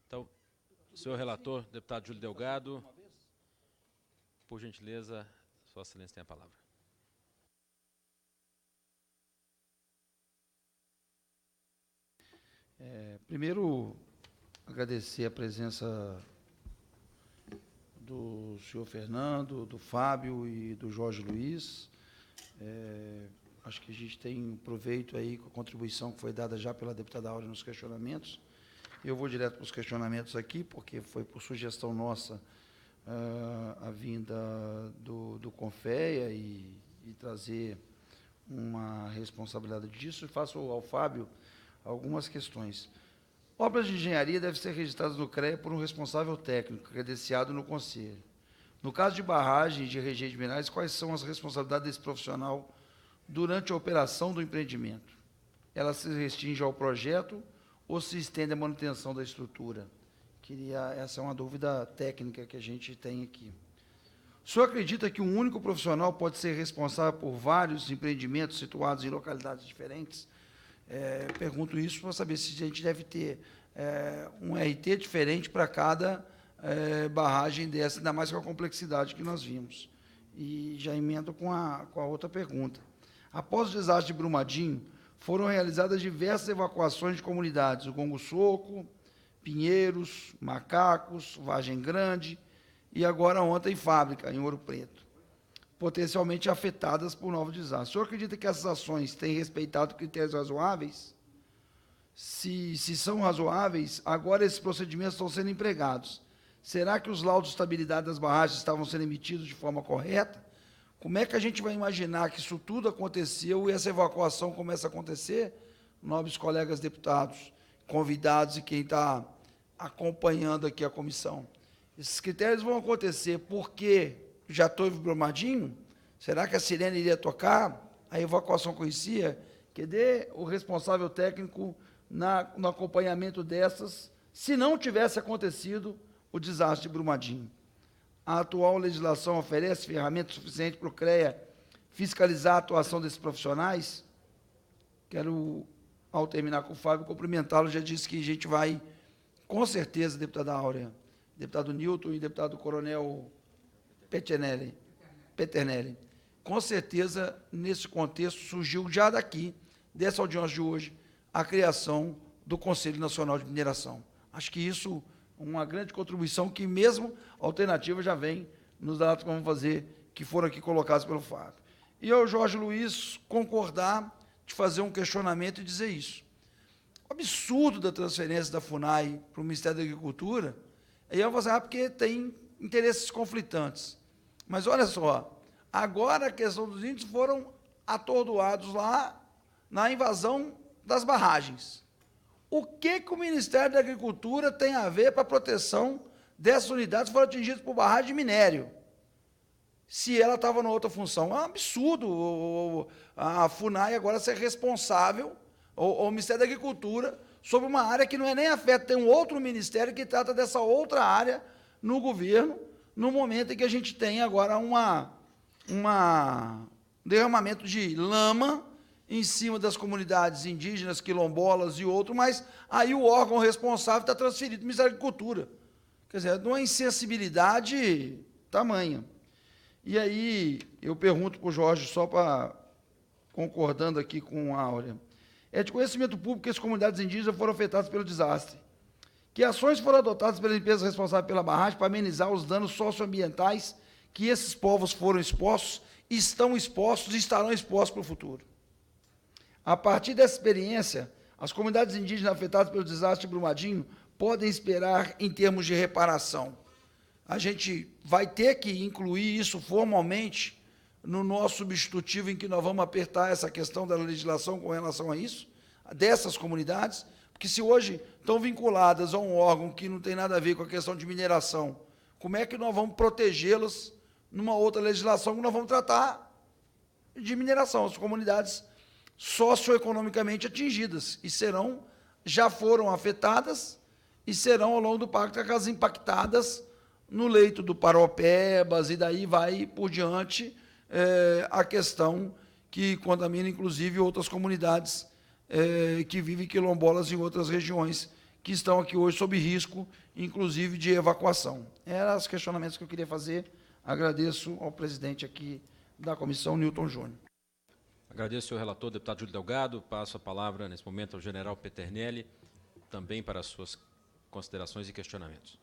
Então, senhor relator, deputado Júlio Delgado, por gentileza, Vossa Excelência tem a palavra. Primeiro, agradecer a presença do senhor Fernando, do Fábio e do Jorge Luiz. Acho que a gente tem proveito aí com a contribuição que foi dada já pela deputada Áurea nos questionamentos. Eu vou direto para os questionamentos aqui, porque foi por sugestão nossa a vinda do CONFEA e trazer uma responsabilidade disso. E faço ao Fábio algumas questões. Obras de engenharia devem ser registradas no CREA por um responsável técnico, credenciado no Conselho. No caso de barragem de rejeito de minerais, quais são as responsabilidades desse profissional durante a operação do empreendimento? Ela se restringe ao projeto ou se estende à manutenção da estrutura? Essa é uma dúvida técnica que a gente tem aqui. O senhor acredita que um único profissional pode ser responsável por vários empreendimentos situados em localidades diferentes? Pergunto isso para saber se a gente deve ter um RT diferente para cada barragem dessa, ainda mais com a complexidade que nós vimos. E já emendo com a outra pergunta. Após o desastre de Brumadinho, foram realizadas diversas evacuações de comunidades, o Gongo Soco, Pinheiros, Macacos, Vargem Grande e agora ontem Fábrica, em Ouro Preto, potencialmente afetadas por novos desastres. O senhor acredita que essas ações têm respeitado critérios razoáveis? Se são razoáveis, agora esses procedimentos estão sendo empregados. Será que os laudos de estabilidade das barragens estavam sendo emitidos de forma correta? Como é que a gente vai imaginar que isso tudo aconteceu e essa evacuação começa a acontecer? Nobres colegas deputados, convidados e quem está acompanhando aqui a comissão. Esses critérios vão acontecer porque já teve Brumadinho? Será que a sirene iria tocar? A evacuação conhecia? Cadê o responsável técnico no acompanhamento dessas, se não tivesse acontecido o desastre de Brumadinho? A atual legislação oferece ferramentas suficientes para o CREA fiscalizar a atuação desses profissionais? Quero, ao terminar com o Fábio, cumprimentá-lo. Já disse que a gente vai, com certeza, deputada Áurea, deputado Nilton e deputado Coronel Peternelli, com certeza, nesse contexto, surgiu já daqui, dessa audiência de hoje, a criação do Conselho Nacional de Mineração. Acho que isso é uma grande contribuição que, mesmo a alternativa, já vem nos dados que vamos fazer, que foram aqui colocados pelo Fábio. E eu, Jorge Luiz, concordar de fazer um questionamento e dizer isso. O absurdo da transferência da FUNAI para o Ministério da Agricultura, aí eu vou falar, porque tem interesses conflitantes. Mas olha só, agora a questão dos índios foram atordoados lá na invasão das barragens. O que o Ministério da Agricultura tem a ver para a proteção dessas unidades que foram atingidas por barragem de minério? Se ela estava em outra função. É um absurdo a FUNAI agora ser responsável, ou o Ministério da Agricultura, sobre uma área que não é nem afeta. Tem um outro ministério que trata dessa outra área no governo, no momento em que a gente tem agora um derramamento de lama em cima das comunidades indígenas, quilombolas e outros, mas aí o órgão responsável está transferido do Ministério da Agricultura. Quer dizer, de uma insensibilidade tamanha. E aí, eu pergunto para o Jorge, só para, concordando aqui com a Áurea, é de conhecimento público que as comunidades indígenas foram afetadas pelo desastre. Que ações foram adotadas pelas empresas responsáveis pela barragem para amenizar os danos socioambientais que esses povos foram expostos, estão expostos e estarão expostos para o futuro? A partir dessa experiência, as comunidades indígenas afetadas pelo desastre de Brumadinho podem esperar em termos de reparação. A gente vai ter que incluir isso formalmente no nosso substitutivo, em que nós vamos apertar essa questão da legislação com relação a isso, dessas comunidades, porque se hoje estão vinculadas a um órgão que não tem nada a ver com a questão de mineração, como é que nós vamos protegê-las numa outra legislação que nós vamos tratar de mineração? As comunidades socioeconomicamente atingidas, e já foram afetadas, e serão, ao longo do pacto, as impactadas no leito do Paropebas, e daí vai por diante a questão que contamina, inclusive, outras comunidades que vivem quilombolas em outras regiões, que estão aqui hoje sob risco, inclusive de evacuação. Eram os questionamentos que eu queria fazer. Agradeço ao presidente aqui da comissão, Newton Júnior. Agradeço ao senhor relator, deputado Júlio Delgado. Passo a palavra, nesse momento, ao general Peternelli, também para as suas considerações e questionamentos.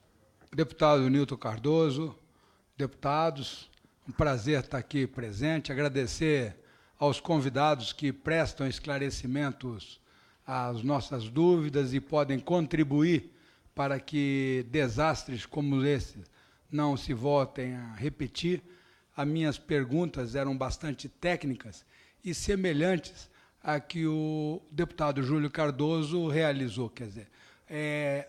Deputado Nilton Cardoso, deputados, um prazer estar aqui presente, agradecer aos convidados que prestam esclarecimentos às nossas dúvidas e podem contribuir para que desastres como esse não se voltem a repetir. As minhas perguntas eram bastante técnicas e semelhantes a que o deputado Júlio Cardoso realizou, quer dizer,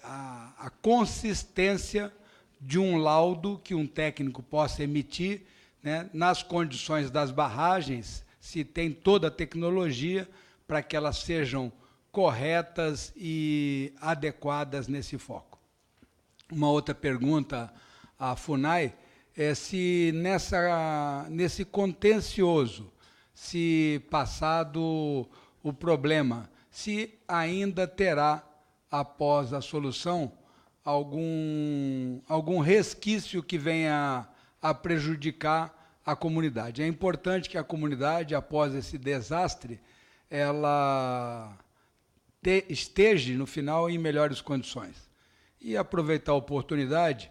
a consistência de um laudo que um técnico possa emitir, né, nas condições das barragens, se tem toda a tecnologia para que elas sejam corretas e adequadas nesse foco. Uma outra pergunta à FUNAI é se nesse contencioso, se passado o problema, se ainda terá, após a solução, algum resquício que venha a prejudicar a comunidade. É importante que a comunidade, após esse desastre, ela esteja, no final, em melhores condições. E aproveitar a oportunidade,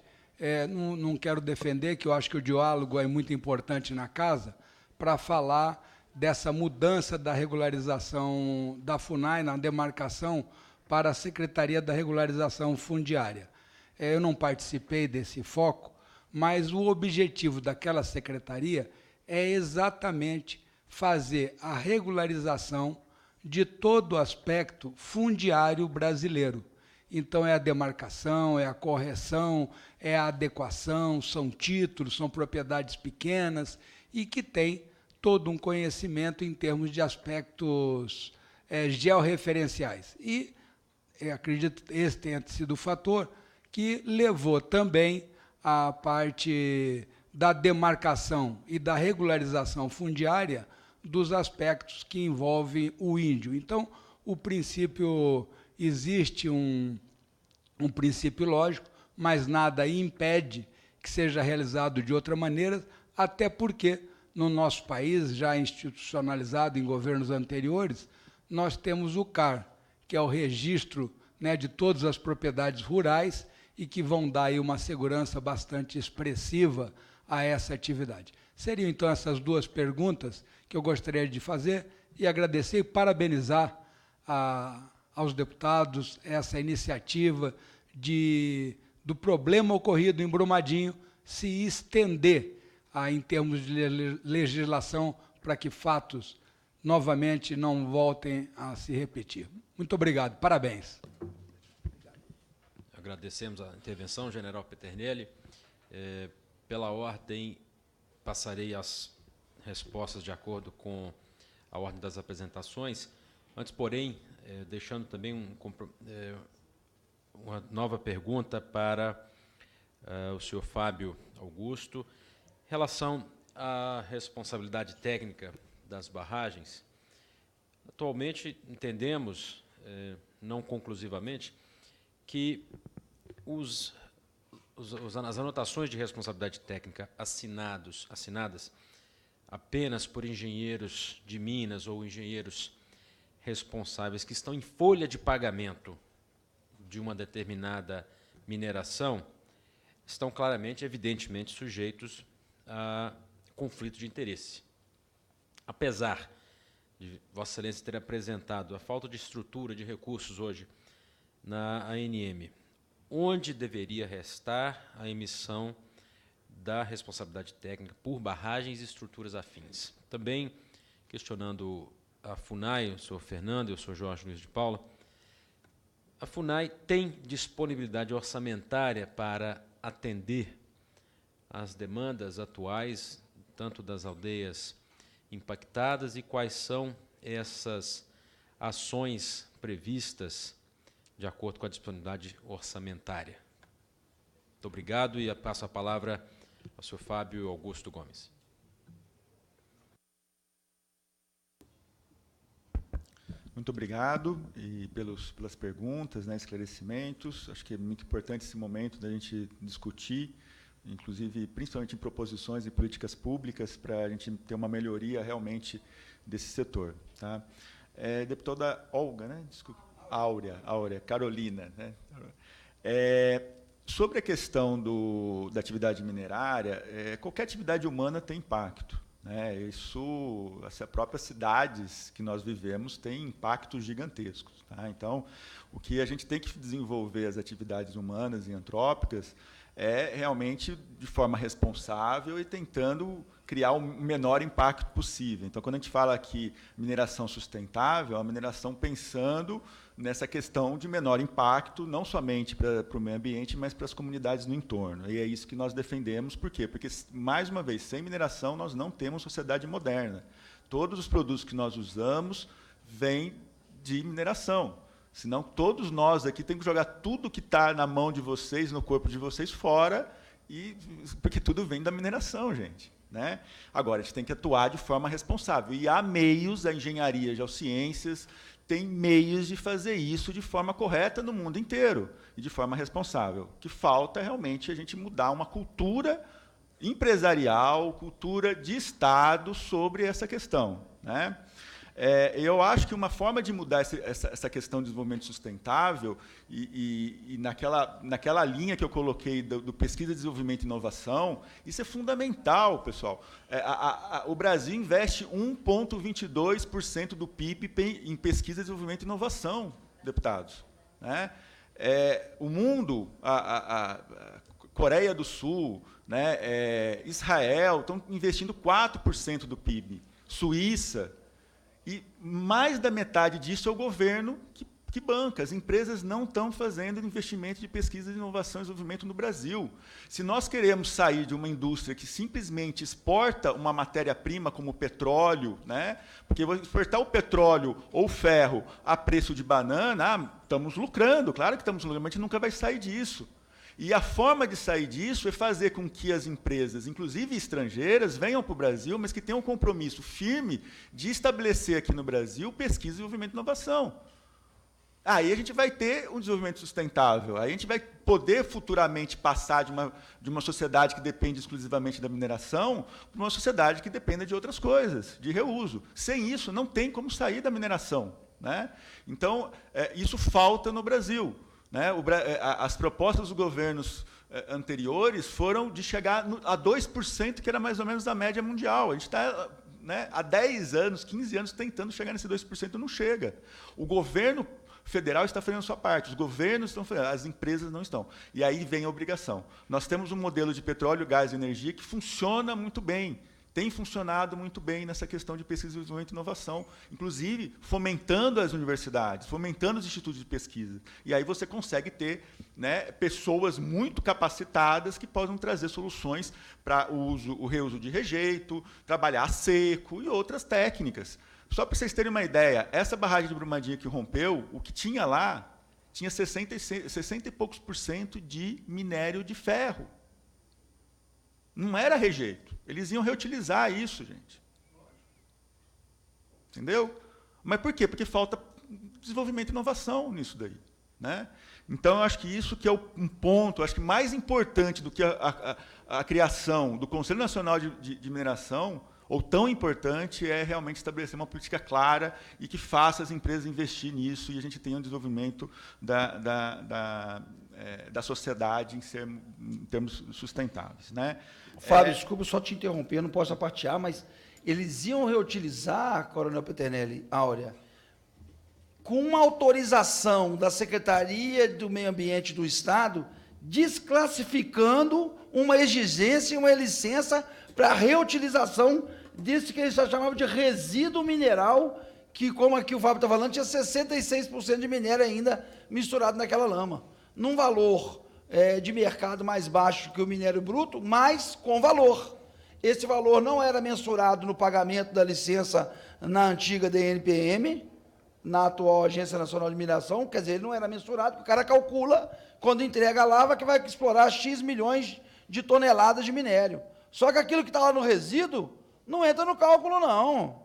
não quero defender, que eu acho que o diálogo é muito importante na casa, para falar dessa mudança da regularização da FUNAI, na demarcação para a Secretaria da Regularização Fundiária. Eu não participei desse foco, mas o objetivo daquela secretaria é exatamente fazer a regularização de todo o aspecto fundiário brasileiro. Então, é a demarcação, é a correção, é a adequação, são títulos, são propriedades pequenas e que tem todo um conhecimento em termos de aspectos georreferenciais. E acredito que esse tenha sido o fator que levou também a parte da demarcação e da regularização fundiária dos aspectos que envolvem o índio. Então, o princípio, existe um princípio lógico, mas nada impede que seja realizado de outra maneira, até porque, no nosso país, já institucionalizado em governos anteriores, nós temos o CAR, que é o registro, né, de todas as propriedades rurais e que vão dar aí uma segurança bastante expressiva a essa atividade. Seriam, então, essas duas perguntas que eu gostaria de fazer e agradecer e parabenizar aos deputados essa iniciativa do problema ocorrido em Brumadinho se estender em termos de legislação para que fatos novamente não voltem a se repetir. Muito obrigado, parabéns. Agradecemos a intervenção, general Peternelli. Pela ordem, passarei as respostas de acordo com a ordem das apresentações. Antes, porém, deixando também uma nova pergunta para o senhor Fábio Augusto. Em relação à responsabilidade técnica das barragens, atualmente entendemos, não conclusivamente, que as anotações de responsabilidade técnica assinadas apenas por engenheiros de Minas ou engenheiros responsáveis que estão em folha de pagamento de uma determinada mineração estão claramente, evidentemente, sujeitos a conflito de interesse. Apesar de Vossa Excelência ter apresentado a falta de estrutura de recursos hoje na ANM, onde deveria restar a emissão da responsabilidade técnica por barragens e estruturas afins. Também, questionando a FUNAI, o senhor Fernando e o senhor Jorge Luiz de Paula, a FUNAI tem disponibilidade orçamentária para atender às demandas atuais, tanto das aldeias impactadas, e quais são essas ações previstas de acordo com a disponibilidade orçamentária? Muito obrigado e passo a palavra ao senhor Fábio Augusto Gomes. Muito obrigado e pelas perguntas, né, esclarecimentos. Acho que é muito importante esse momento da gente discutir, inclusive, principalmente em proposições e políticas públicas, para a gente ter uma melhoria realmente desse setor. Tá? Deputada Olga, né? Desculpa. Áurea, Carolina. Né? Sobre a questão da atividade minerária, qualquer atividade humana tem impacto. Né? As próprias cidades que nós vivemos têm impactos gigantescos. Tá? Então, o que a gente tem que desenvolver as atividades humanas e antrópicas é realmente de forma responsável e tentando criar o menor impacto possível. Então, quando a gente fala aqui mineração sustentável, é uma mineração pensando nessa questão de menor impacto, não somente para o meio ambiente, mas para as comunidades no entorno. E é isso que nós defendemos. Por quê? Porque, mais uma vez, sem mineração, nós não temos sociedade moderna. Todos os produtos que nós usamos vêm de mineração. Senão, todos nós aqui temos que jogar tudo que está na mão de vocês, no corpo de vocês, fora, porque tudo vem da mineração, gente. Né? Agora, a gente tem que atuar de forma responsável. E há meios, a engenharia, a geociências, tem meios de fazer isso de forma correta no mundo inteiro e de forma responsável. O que falta é realmente a gente mudar uma cultura empresarial, cultura de Estado sobre essa questão. Né? Eu acho que uma forma de mudar essa questão de desenvolvimento sustentável e naquela linha que eu coloquei do pesquisa, desenvolvimento e inovação, isso é fundamental, pessoal. O Brasil investe 1,22% do PIB em pesquisa, desenvolvimento e inovação, deputados. Né? O mundo, a Coreia do Sul, né, Israel, estão investindo 4% do PIB. Suíça. E mais da metade disso é o governo que banca. As empresas não estão fazendo investimento de pesquisa, inovação e desenvolvimento no Brasil. Se nós queremos sair de uma indústria que simplesmente exporta uma matéria-prima como o petróleo, né? Porque exportar o petróleo ou o ferro a preço de banana, estamos lucrando, claro que estamos lucrando, mas a gente nunca vai sair disso. E a forma de sair disso é fazer com que as empresas, inclusive estrangeiras, venham para o Brasil, mas que tenham um compromisso firme de estabelecer aqui no Brasil pesquisa, desenvolvimento e inovação. Aí a gente vai ter um desenvolvimento sustentável, aí a gente vai poder futuramente passar de uma sociedade que depende exclusivamente da mineração para uma sociedade que dependa de outras coisas, de reuso. Sem isso, não tem como sair da mineração. Né? Então, isso falta no Brasil. Né? As propostas dos governos anteriores foram de chegar a 2%, que era mais ou menos a média mundial. A gente está, né, há 10 anos, 15 anos tentando chegar nesse 2%, não chega. O governo federal está fazendo a sua parte, os governos estão fazendo, as empresas não estão. E aí vem a obrigação. Nós temos um modelo de petróleo, gás e energia que funciona muito bem, tem funcionado muito bem nessa questão de pesquisa, desenvolvimento e inovação, inclusive fomentando as universidades, fomentando os institutos de pesquisa. E aí você consegue ter, né, pessoas muito capacitadas que possam trazer soluções para o reuso de rejeito, trabalhar a seco e outras técnicas. Só para vocês terem uma ideia, essa barragem de Brumadinho que rompeu, o que tinha lá, tinha 60 e poucos % de minério de ferro. Não era rejeito. Eles iam reutilizar isso, gente. Entendeu? Mas por quê? Porque falta desenvolvimento e inovação nisso daí. Né? Então, eu acho que isso que é um ponto, acho que mais importante do que a criação do Conselho Nacional de Mineração, ou tão importante, é realmente estabelecer uma política clara e que faça as empresas investir nisso e a gente tenha um desenvolvimento da sociedade em termos sustentáveis. Né? Fábio, desculpa só te interromper, não posso apartear, mas eles iam reutilizar, Coronel Peternelli, Áurea, com uma autorização da Secretaria do Meio Ambiente do Estado, desclassificando uma exigência e uma licença para a reutilização disso que eles chamavam de resíduo mineral, que, como aqui o Fábio está falando, tinha 66% de minério ainda misturado naquela lama. Num valor de mercado mais baixo que o minério bruto, mas com valor. Esse valor não era mensurado no pagamento da licença na antiga DNPM, na atual Agência Nacional de Mineração, quer dizer, ele não era mensurado, porque o cara calcula, quando entrega a lava, que vai explorar X milhões de toneladas de minério. Só que aquilo que está lá no resíduo não entra no cálculo, não.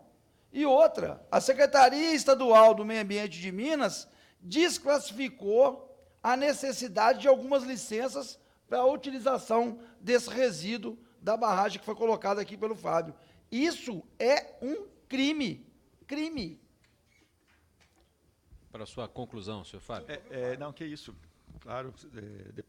E outra, a Secretaria Estadual do Meio Ambiente de Minas desclassificou a necessidade de algumas licenças para a utilização desse resíduo da barragem que foi colocada aqui pelo Fábio. Isso é um crime. Crime. Para a sua conclusão, senhor Fábio. Não, que isso. Claro, deputado.